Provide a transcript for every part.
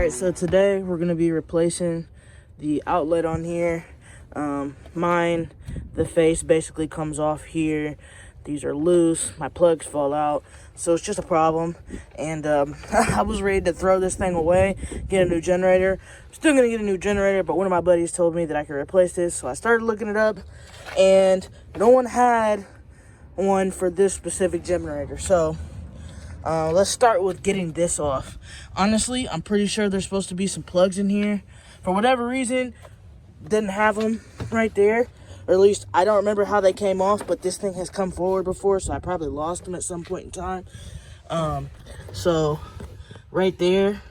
Alright, so today we're going to be replacing the outlet on here. Mine, the face basically comes off here. These are loose. My plugs fall out. So it's just a problem. And I was ready to throw this thing away, get a new generator. I'm still going to get a new generator, but one of my buddies told me that I could replace this. So I started looking it up, and no one had one for this specific generator. So let's start with getting this off. Honestly, I'm pretty sure there's supposed to be some plugs in here. For whatever reason, didn't have them right there. Or at least, I don't remember how they came off, but this thing has come forward before, so I probably lost them at some point in time. So, right there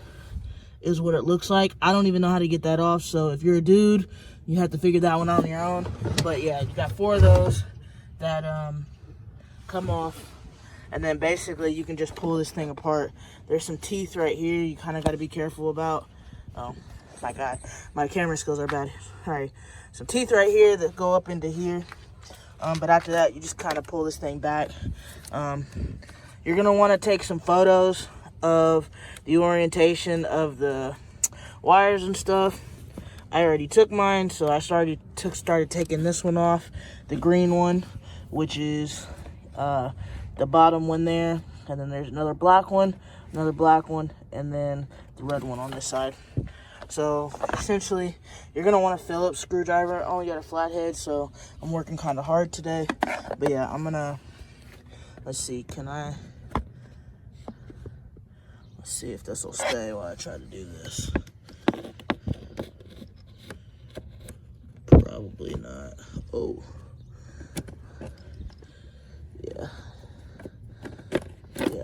is what it looks like. I don't even know how to get that off, so if you're a dude, you have to figure that one out on your own. But yeah, you got 4 of those that come off. And then basically you can just pull this thing apart. There's some teeth right here you kind of got to be careful about. Oh my god, my camera skills are bad. All right, some teeth right here that go up into here. But after that, you just kind of pull this thing back. You're gonna want to take some photos of the orientation of the wires and stuff. I already took mine, so I started taking this one off, the green one, which is the bottom one there, and then there's another black one, and then the red one on this side. So essentially, you're gonna want a Phillips screwdriver. I only got a flathead, so I'm working kind of hard today. But yeah, I'm gonna, let's see if this will stay while I try to do this. Probably not. Oh, yeah.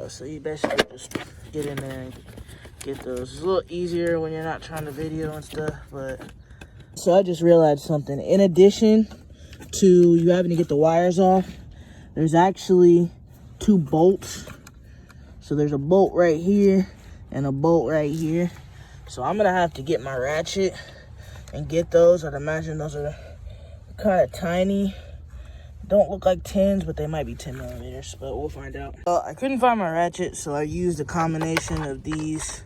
So you basically just get in there and get those. It's a little easier when you're not trying to video and stuff, but. So I just realized something. In addition to you having to get the wires off, there's actually 2 bolts. So there's a bolt right here and a bolt right here. So I'm gonna have to get my ratchet and get those. I'd imagine those are kind of tiny. Don't look like 10s, but they might be 10 millimeters, but we'll find out. Well, I couldn't find my ratchet, so I used a combination of these.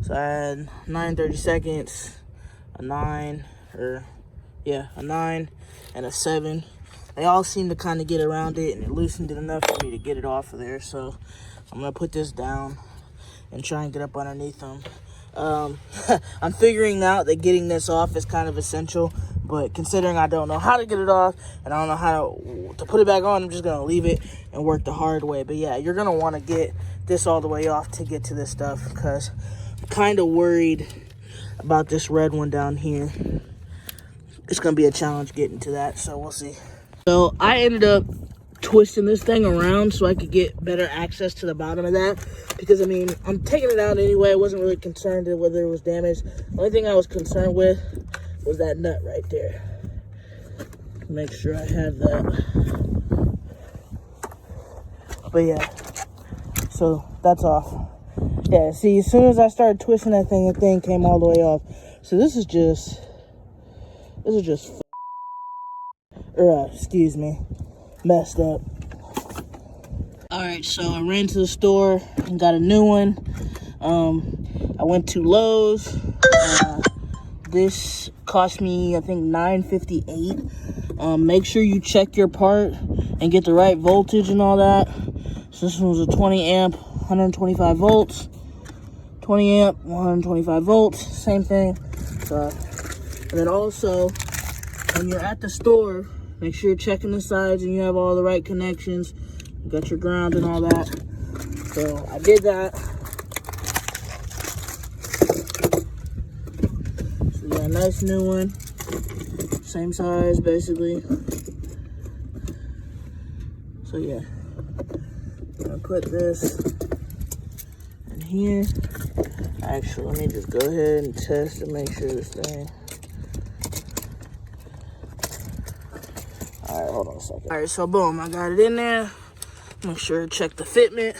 So I had 9/32, a 9, a 9 and a 7. They all seem to kind of get around it, and it loosened it enough for me to get it off of there. So I'm gonna put this down and try and get up underneath them. I'm figuring out that getting this off is kind of essential, but considering I don't know how to get it off and I don't know how to put it back on, I'm just gonna leave it and work the hard way. But yeah, you're gonna want to get this all the way off to get to this stuff, because I'm kind of worried about this red one down here. It's gonna be a challenge getting to that, so we'll see. So I ended up twisting this thing around so I could get better access to the bottom of that, because I mean, I'm taking it out anyway. I wasn't really concerned whether it was damaged. The only thing I was concerned with was that nut right there. Make sure I have that. But yeah, so that's off. Yeah, see, as soon as I started twisting that thing, the thing came all the way off. So this is just excuse me, messed up. Alright, so I ran to the store and got a new one. I went to Lowe's. This cost me, I think, $9.58. Make sure you check your part and get the right voltage and all that. So this one was a 20 amp, 125 volts. 20 amp, 125 volts, same thing. And then also, when you're at the store, make sure you're checking the sides and you have all the right connections. You got your ground and all that. So I did that. So yeah, nice new one. Same size basically. So yeah, I'm gonna put this in here. Actually, let me just go ahead and test and make sure this thing. All right, hold on a second. All right, so boom, I got it in there. Make sure to check the fitment.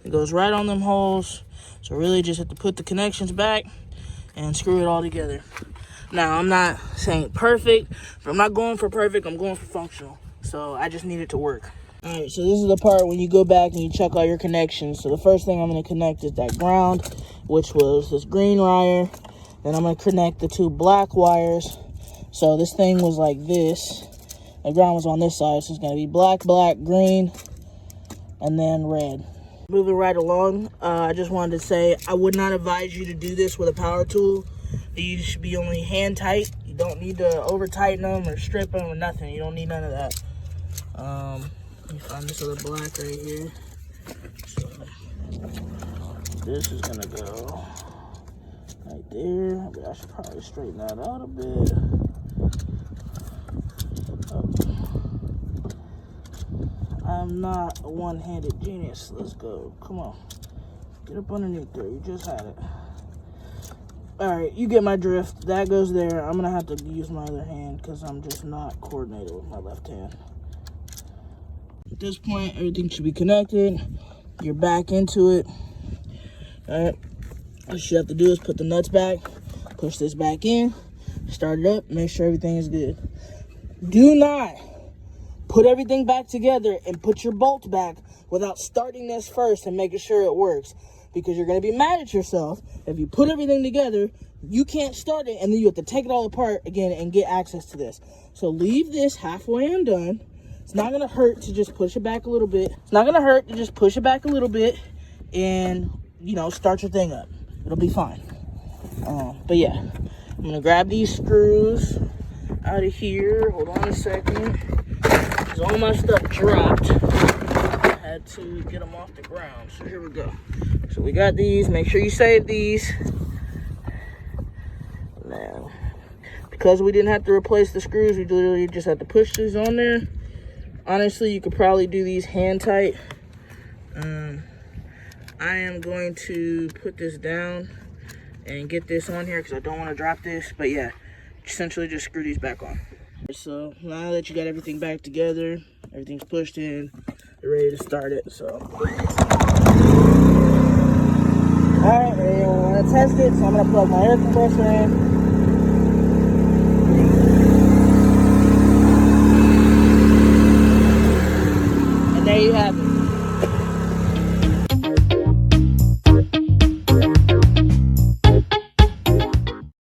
It goes right on them holes. So really just have to put the connections back and screw it all together. Now, I'm not saying perfect, but I'm not going for perfect, I'm going for functional. So I just need it to work. Alright, so this is the part when you go back and you check all your connections. So the first thing I'm going to connect is that ground, which was this green wire. Then I'm going to connect the 2 black wires. So this thing was like this. The ground was on this side, so it's going to be black, black, green, and then red. Moving right along, I just wanted to say I would not advise you to do this with a power tool. These should be only hand tight. You don't need to over tighten them or strip them or nothing. You don't need none of that. Let me find this other black right here. So this is gonna go right there. But I should probably straighten that out a bit. I'm not a one-handed genius. Let's go. Come on. Get up underneath there. You just had it. Alright, you get my drift. That goes there. I'm going to have to use my other hand because I'm just not coordinated with my left hand. At this point, everything should be connected. You're back into it. Alright. What you have to do is put the nuts back. Push this back in. Start it up. Make sure everything is good. Do not put everything back together and put your bolt back without starting this first and making sure it works. Because you're going to be mad at yourself if you put everything together, you can't start it, and then you have to take it all apart again and get access to this. So leave this halfway undone. It's not going to hurt to just push it back a little bit. It's not going to hurt to just push it back a little bit and, you know, start your thing up. It'll be fine. But yeah, I'm going to grab these screws out of here. Hold on a second. Because all my stuff dropped. I had to get them off the ground. So here we go. So we got these. Make sure you save these. Now, because we didn't have to replace the screws, we literally just had to push these on there. Honestly, you could probably do these hand tight. I am going to put this down and get this on here because I don't want to drop this. But yeah, essentially just screw these back on. So now that you got everything back together, everything's pushed in, you're ready to start it. So alright, I want to test it, so I'm going to plug my air compressor in.